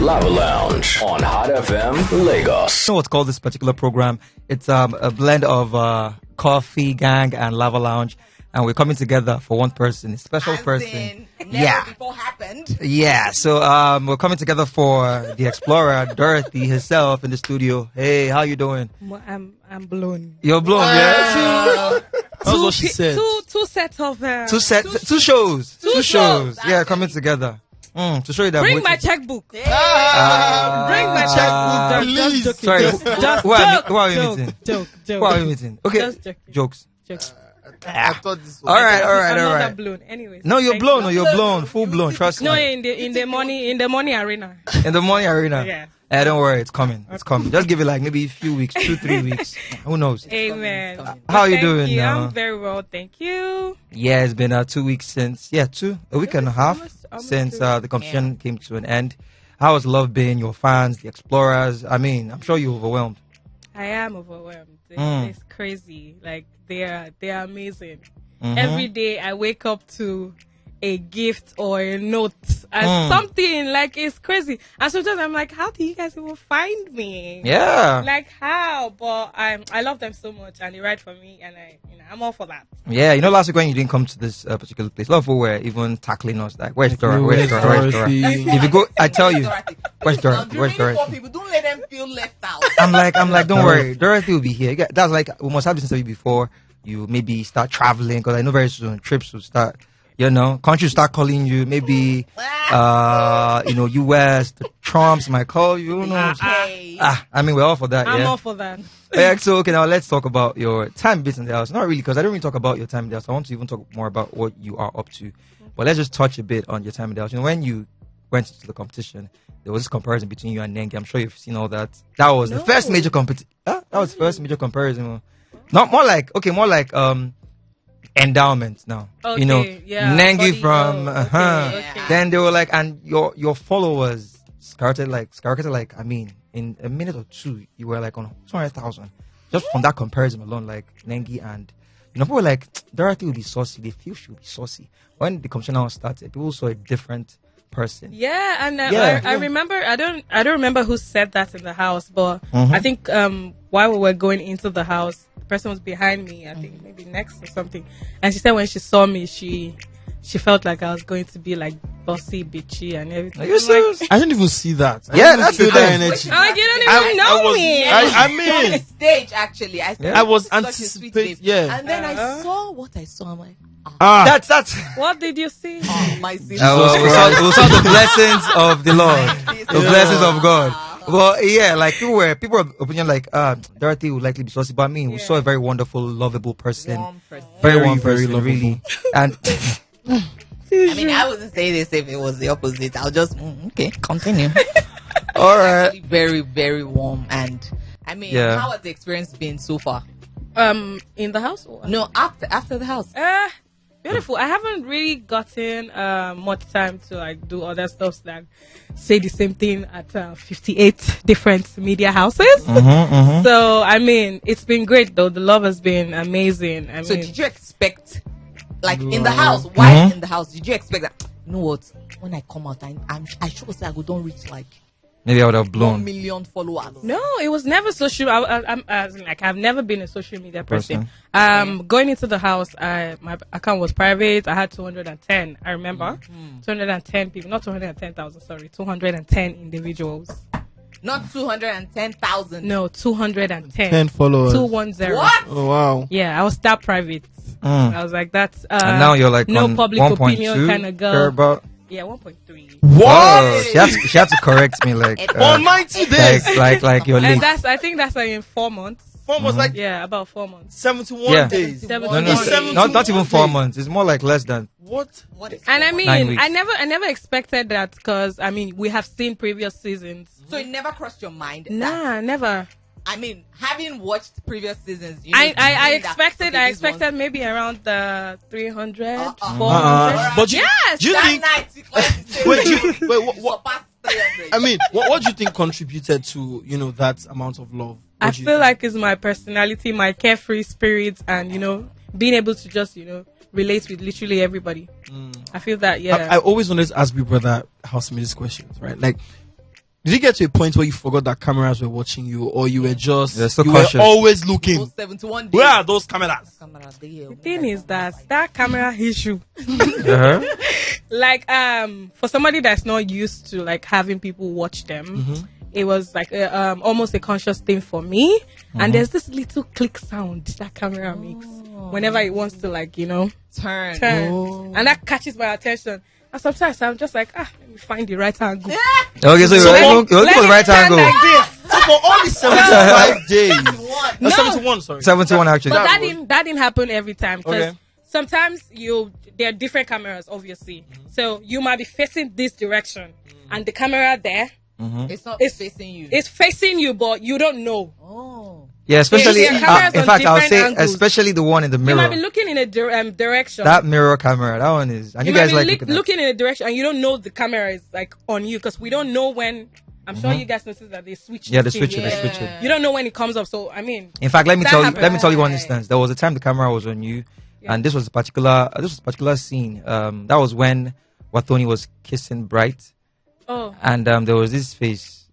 Lava Lounge on Hot FM Lagos. You know what's called this particular program? It's a blend of Coffee Gang and Lava Lounge, and we're coming together for one person, a special person. Never before happened. Yeah, so we're coming together for the explorer, Dorathy herself, in the studio. Hey, how you doing? I'm blown. You're blown, yeah? That's what she said. Two sets of Two shows. Two shows. Yeah, coming together. To show you that. Bring my checkbook. Bring my checkbook. Please. Just Sorry, joking. who are we meeting? Joke. Who are we meeting? Okay, Just joking. jokes. I thought this was All right. I'm not that blown. Anyways. No, you're thank blown. you. No, you're blown. Full blown. Trust No, me. in the morning arena. In the morning arena. Yeah. Don't worry, it's coming. It's coming. Just give it like maybe a few weeks, 2-3 weeks. Who knows? Amen. How are you Thank doing you. now? I'm very well, thank you. Yeah, it's been 2 weeks since, a week and a half almost since 2 weeks. the competition came to an end. How has love been? Your fans, the explorers? I mean, I'm sure you're overwhelmed. I am overwhelmed. It's crazy. Like they are amazing. Mm-hmm. Every day I wake up to a gift or a note and something, like, it's crazy. And sometimes I'm like, how do you guys even find me? Yeah. Like, how? But I love them so much and they write for me, and I'm all for that. Yeah, last week when you didn't come to this particular place, a lot of people were even tackling us like, where's Dora? Where's Dora? Where's Dora? If you go, I tell you, where's Dora? Where's Dora? People, don't let them feel left out. I'm like, don't worry, Dorathy will be here. That's like, we must have this interview before you maybe start traveling, because I know very soon trips will start. Countries start calling you. Maybe, US, the Trumps might call you. Who knows? I mean, we're all for that. I'm all for that. Yeah, so, okay, now let's talk about your time bit in the house. Not really, because I don't really talk about your time in the house. I want to even talk more about what you are up to. But let's just touch a bit on your time in the house. When you went to the competition, there was this comparison between you and Nengi. I'm sure you've seen all that. That was the first major competition. That was the first major comparison. Not more like endowment now. Okay, yeah, Nengi body, from okay. Then they were like, and your followers skyrocketed like, I mean, in a minute or two you were like on 200,000 just from that comparison alone, like Nengi. And people were like, Dorathy will be saucy, they feel she will be saucy. When the competition now started, people saw a different person. Yeah, and I remember, I don't remember who said that in the house, but I think while we were going into the house, the person was behind me, I think maybe next or something, and she said when she saw me, she felt like I was going to be like bossy, bitchy, and everything. Are you serious? I didn't even see that. Yeah, that's the that thing. energy. Oh, you don't even know me. I On mean, the stage, actually, I was such a sweet anticipating. babe. Yeah. And then I saw what I saw. I'm like, That's What did you see? my sister. we saw the blessings of the Lord, the blessings of God. Well, yeah, like people were opinion like, Dorathy would likely be saucy, but I mean, we saw a very wonderful, lovable person, Warm person. very Very, warm very person, lovable. really. And I mean, I wouldn't say this if it was the opposite. I'll just okay, continue. all right, Actually, very, very warm, and I mean, Yeah. how has the experience been so far? In the house? Or? No, after the house. Beautiful. I haven't really gotten much time to like do other stuff, like say the same thing at 58 different media houses. So I mean, it's been great though. The love has been amazing. I So mean, did you expect, like in the house? Why in the house? Did you expect that? You know what? When I come out, I sure say I go don't reach like maybe I would have 1 blown. million followers. no, it was never social. I've never been a social media person. Person. Going into the house, my account was private. I had 210. I remember 210 people, not 210,000. Sorry, 210 individuals. Not 210,000. No, 210. 10 followers. 210. What? Oh, wow. Yeah, I was that private. I was like, that's And now you're like no on public 1.2, opinion kind of girl. thereabout. Yeah, 1.3. Whoa, she had to correct me like, For 90 days. like you're late. And I think that's like in 4 months. Almost like Yeah, about 4 months. 71 Yeah. days. 71 No, days. not even 4 months. It's more like less than. What? What is And I going9 mean, weeks. I never expected that, because I mean, we have seen previous seasons. on? So it never crossed your mind? that- Nah, never. I mean, having watched previous seasons, you know, I you knew that, expected okay, these expected ones- maybe around the 300, Uh-uh. 400. But you, Yes, do you that think? night, you claimed to Wait, say what? surpassed 300. I mean, what do you think contributed to that amount of love? I What do you feel think? like it's my personality, my carefree spirit, and being able to just relate with literally everybody. I feel that, yeah. I always wanted to ask Big Brother housemates questions, right? Like, Did you get to a point where you forgot that cameras were watching you, or you were just so you cautious. were always looking? Those 71 days. Where are those cameras? The thing is that camera issue, Uh-huh. like for somebody that's not used to like having people watch them, it was like almost a conscious thing for me. And there's this little click sound that camera makes whenever it wants to like Turn. and that catches my attention. And sometimes I'm just like, let me find the right angle. Okay, so you're looking for the right stand angle. like this. So for all these 75 days, No. 71, sorry. 71 actually. But that didn't happen every time, because Okay. sometimes there are different cameras, obviously. So you might be facing this direction, and the camera there It's not It's- facing you. is facing you, but you don't know. Oh. Yeah, especially Yeah, cameras in on fact, I'll different say angles. especially the one in the You might be mirror. looking in a direction. That mirror camera, that one is, and you might guys be like looking at. looking in a direction, and you don't know the camera is like on you, because we don't know when. I'm sure you guys noticed that they switch. Yeah, they the switch scene. it, they switch it. You don't know when it comes up, so I mean, In fact, let me That tell you. happened. Let me tell you one instance. There was a time the camera was on you, Yeah. and this was a particular scene. That was when Wathoni was kissing Bright, oh, and there was this face.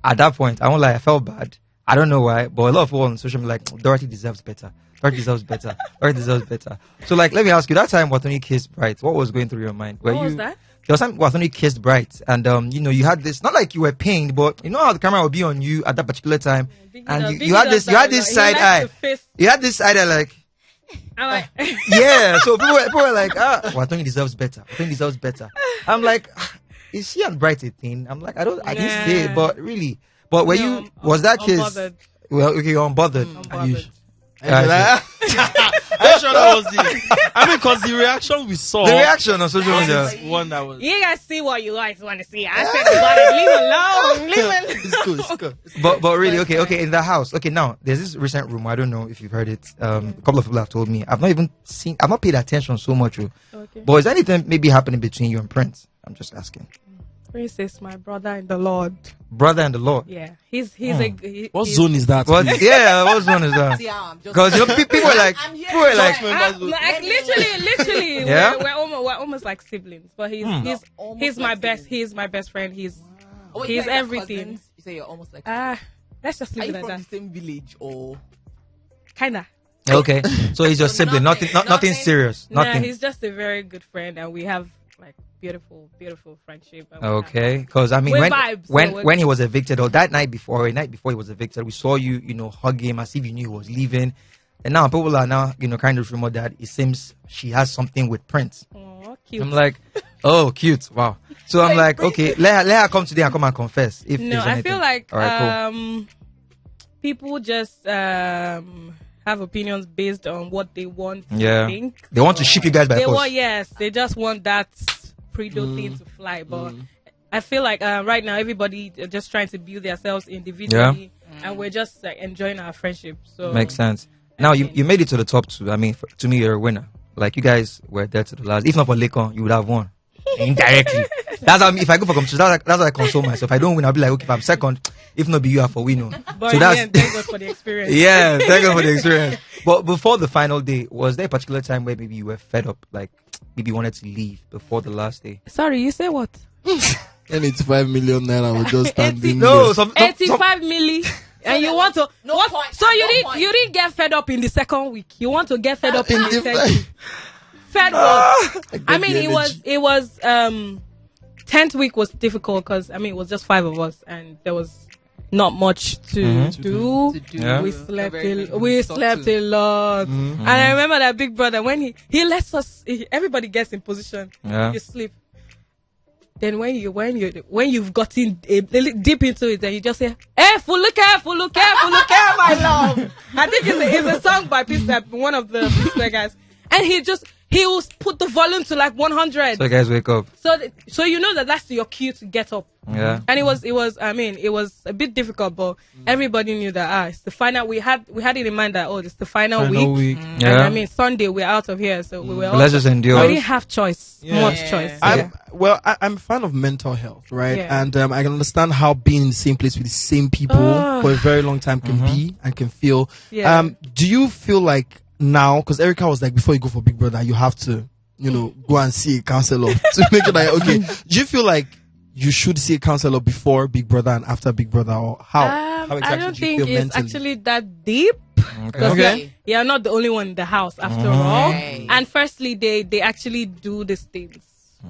At that point, I won't lie, I felt bad. I don't know why, but a lot of people on social media like Dorathy deserves better. Dorathy deserves better. Dorathy deserves better. So, like, let me ask you: that time Wathoni kissed Bright, what was going through your mind? what was that? There was time Wathoni kissed Bright, and you had this, not like you were pained, but you know how the camera would be on you at that particular time, and you had this side eye. You had this side eye, like, I'm like, yeah. So people were like, Wathoni deserves better. Wathoni deserves better. I'm like, is she and Bright a thing? I'm like, I didn't say it, but really. But were No, you, was that kiss? unbothered. Well, okay, you're unbothered. Unbothered. Yeah, Are you sure that was it? I mean, because the reaction we saw. the reaction on social media. is one that was. You guys see what you guys want to see. I said, leave alone. It's cool, it's cool. But really, okay, in the house. Okay, now there's this recent rumor. I don't know if you've heard it. A couple of people have told me. I've not paid attention so much. Okay. But is there anything maybe happening between you and Prince? I'm just asking. Prince is my brother in the Lord. Brother and the Lord. Yeah, he's a. What zone is that? What? Yeah, what zone is that? See how I'm just. Because people were like, I'm here. people were like, Literally, Yeah? we're almost like siblings. But he's Almost my like best. siblings. He's my best friend. He's Oh, wait, he's you guys are everything. cousins? You say you're almost like. Let's just Are leave you it from like the that. same village or? Kinda. okay, so he's your sibling, nothing Nothing. serious, Nah, nothing. he's just a very good friend, and we have like beautiful friendship. And we Okay, because I mean, We're when vibes, so when we're- when he was evicted, or that night before, a night before he was evicted, we saw you, hug him as if you knew he was leaving, and now people are now, kind of rumor that it seems she has something with Prince. Aw, cute. I'm like, oh, cute, wow. So I'm like, okay, let her come today and come and confess. If No, there's I anything. feel like all right, cool. People just have opinions based on what they want to Yeah, think. they want to ship you guys by They force. want, yes, they just want that predo thing to fly. But I feel like right now everybody are just trying to build themselves individually, and we're just like enjoying our friendship. So Makes sense. Now you made it to the top two. I mean, to me, you're a winner. Like you guys were there to the last. If not for Lekon, you would have won indirectly. That's how if I go for competition, that's how I console myself. If I don't win, I'll be like, okay, if I'm second, if not be you, are for win. But So that's again, thank God for the experience. yeah. Thank God for the experience. But before the final day, was there a particular time where maybe you were fed up, like maybe you wanted to leave before the last day? Sorry, you say what? And it's 5 million naira. I was just standing. No, some 85 milli. And you want to No what? point. So No point. you didn't get fed up in the second week. You want to get fed up in the In the third week. Fed up. I mean, the it was 10th week was difficult because I mean it was just 5 of us and there was not much to do. To do. Yeah. We A slept very good we talk slept to. a lot. And I remember that big brother when he lets us everybody gets in position. Yeah. You sleep. Then when you've gotten a little deep into it, then you just say, careful, my love. I think it's a song by Peace, one of the Peace guys. And he will put the volume to like 100. So you guys wake up. So you know that's your cue to get up. Yeah. And it was a bit difficult, but everybody knew that it's the final. We had it in mind that it's the final week. Yeah. And I mean Sunday we're out of here, so we were. But let's just endure. We didn't have choice, Yeah. much Yeah. choice. I'm a fan of mental health, right? Yeah. And I can understand how being in the same place with the same people for a very long time can be and can feel. Yeah. Do you feel like now, because Erica was like, before you go for Big Brother, you have to, go and see a counselor to make sure that, okay, do you feel like you should see a counselor before Big Brother and after Big Brother, or how exactly I don't do you think feel it's mentally? actually that deep. Because Okay. you're not the only one in the house after all. Right. And firstly, they actually do these things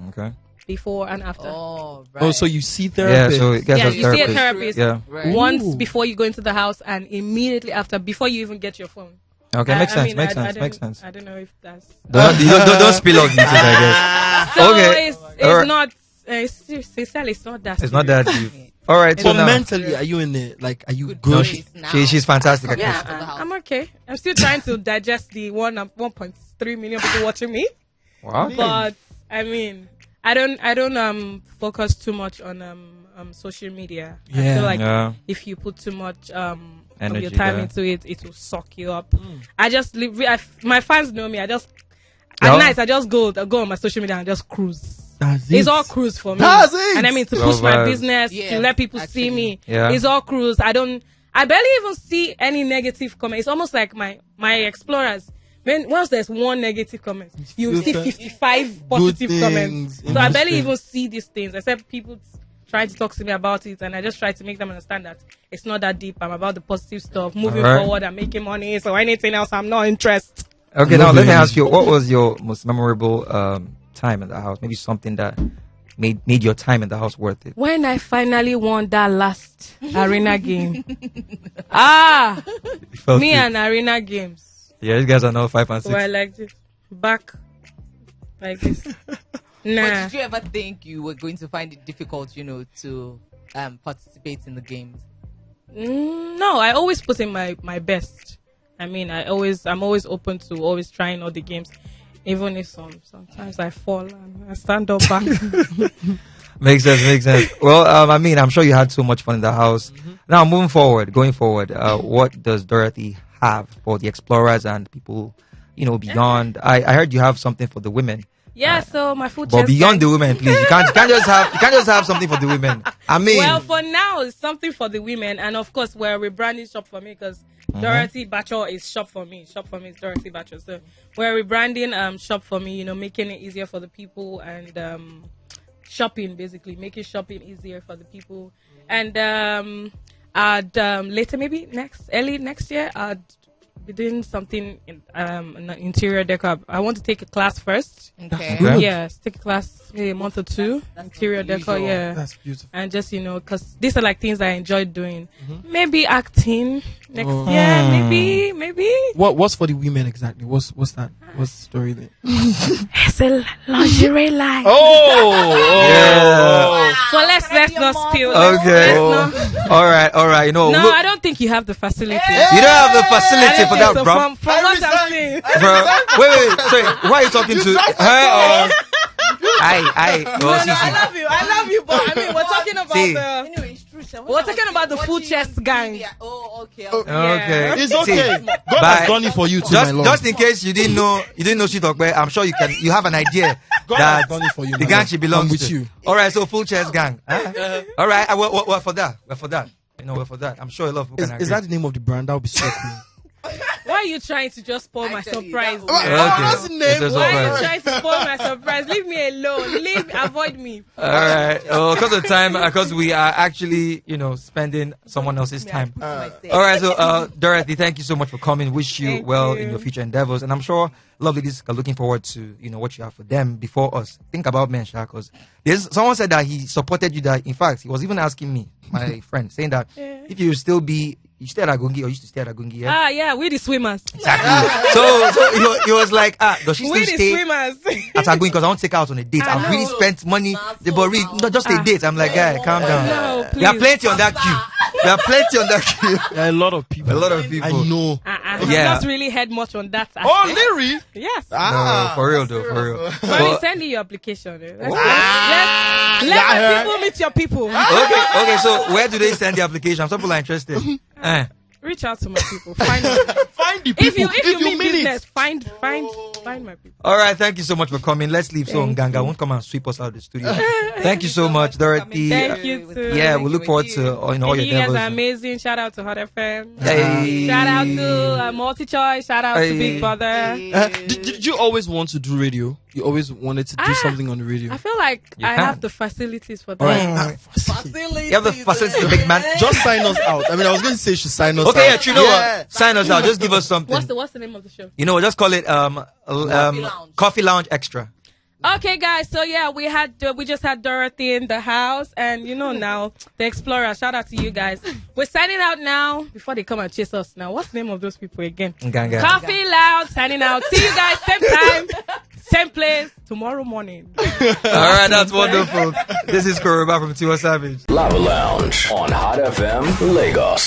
Okay. before and after. Oh, right. Oh, so you see Yeah, therapist. so it gets Yeah, a you see a therapist. therapist Yeah. Right. once Ooh. before you go into the house and immediately after, before you even get your phone. Okay, makes sense. Makes I sense. don't- Makes sense. I don't know if that's... Don't spill all the details, I So Okay. it's Alright. not... sincerely, it's not that guess. It's not that serious. deep. All right. So But now, mentally, are you in it? Like, are you Good good? place now. she's fantastic. After Actually. the Yeah, house. I'm okay. I'm still trying to digest the 1.3 million people watching me. Wow. But I mean, I don't focus too much on social media. I Yeah. feel like Yeah. if you put too much of Energy your time there. into it, it will suck you up. I just live. My fans know me. I just Yeah. at night I just go on my social media and just cruise. That's It's it. all cruise for me. That's it. And I mean to Well, push my vibes. business, Yes, to let people see actually. me. Yeah. It's all cruise. I barely even see any negative comment. It's almost like my explorers. When once there's one negative comment, you see Filter. 55 positive Good comments. things, So I barely interesting. even see these things, except people trying to talk to me about it, and I just try to make them understand that it's not that deep. I'm about the positive stuff, moving Alright. forward and making money. So anything else, I'm not interested. Okay. Now let me Lovely. ask you, what was your most memorable time in the house? Maybe something that made your time in the house worth it. When I finally won that last arena game, You felt me it. and arena games. Yeah, you guys are now 5 and 6. Were like this, back like this. But Nah. did you ever think you were going to find it difficult, to participate in the games? No, I always put in my best. I mean, I'm always open to always trying all the games, even if sometimes I fall and I stand up back. Makes sense. Well, I mean, I'm sure you had so much fun in the house. Now, going forward, what does Dorathy have for the explorers and people, beyond? I heard you have something for the women. Yeah, so my food But chest beyond gang- the women, please, you can't just have something for the women. I mean, Well, for now, it's something for the women, and of course, we're rebranding Shop for Me because Dorathy Batcher is Shop for Me. Shop for Me is Dorathy Batcher. So we're rebranding Shop for Me. Making it easier for the people and shopping, basically making shopping easier for the people. And I'd later, maybe early next year, I'd be doing something in an interior decor. I want to take a class first. Okay. Good. Yes, take a class maybe a month or two. That's Interior not the decor, usual. yeah. That's beautiful. And just because these are like things I enjoy doing. Maybe acting next year. Maybe What's for the women exactly? What's that? What's the story there? it's a lingerie line. yeah. So let's not spill. Okay. Let's not- All right. No, look, I don't think you have the facility. you don't have the facility for that, So bro. from what I'm saying, Bro, wait. Sorry, who are you talking to? Her or? I. no, I love you, but I mean, we're talking about See. the. Anyway, it's true. Sha. When We're I was talking about the full watching chest on gang. TV, Oh, okay. Okay. It's See, okay. God Bye. has done it for you too, my lord. Just in case you didn't know Shitokbe, I'm sure you have an idea God has that done it for you, the my gang lord. she belongs I'm with to. you. All right, so full chest gang. Huh? All right, we're for that. We're for that. We're for that. I'm sure a lot of people Is can agree. that the name of the brand? That would be so cool. Why are you trying to just spoil my Actually, surprise? that was- Okay. that's the name. It's a Why are surprise. you trying to spoil my surprise? Leave me alone. Avoid me. All right. Because of time, because we are actually, spending someone else's time. All right. So, Dorathy, thank you so much for coming. Wish you Thank well you. in your future endeavors. And I'm sure a lot of ladies are looking forward to, what you have for them before us. Think about men, Sha, because someone said that he supported you. That in fact, he was even asking me, my friend, saying that if you still be, you stay at Agungi or used to stay at Agungi, yeah? Yeah, we the swimmers. Exactly. So he was like, does she We still the stay swimmers. at Agungi because I want to take her out on a date? I I've really know. spent money, but really, not just a date. I'm like, guy, calm down. No, There are please. plenty on that queue. There are plenty on that queue. There are a lot of people. A lot of people. I know. I've Yeah. not really heard much on that. Oh, aspect. Larry. Yes. No, for real though, for real. Sorry, send in your application. Let Yeah. my people meet your people. Okay, so where do they send the application? Some people are interested. Reach out to my people. Find them. Find the people. If you mean mean business, it. find my people. All right, thank you so much for coming. Let's leave so Thank Ganga won't come and sweep us out of the studio. Thank you so much, Dorothy. Thank you too. Yeah, we look forward to all your You guys endeavors. are amazing. Shout out to Hot FM. Hey. Shout out to Multi Choice. Shout out Hey. to Big Brother. Did you always want to do radio? you always wanted to do something on the radio? I feel like You I can. have the facilities for that. All right. You have the facility, the big man. Just sign us out. I mean, I was going to say you should sign us out. Okay, yeah, true. You know what? Sign us out. Just give us something. What's the name of the show? You know what? Just call it Coffee Lounge Extra. Okay, guys. So yeah, we just had Dorathy in the house, and now the Explorer. Shout out to you guys. We're signing out now before they come and chase us. Now, what's the name of those people again? Ganga. Coffee Lounge signing out. See you guys same time, same place tomorrow morning. All right, that's wonderful. This is Koroba from Tiwa Savage. Lava Lounge on Hot FM Lagos.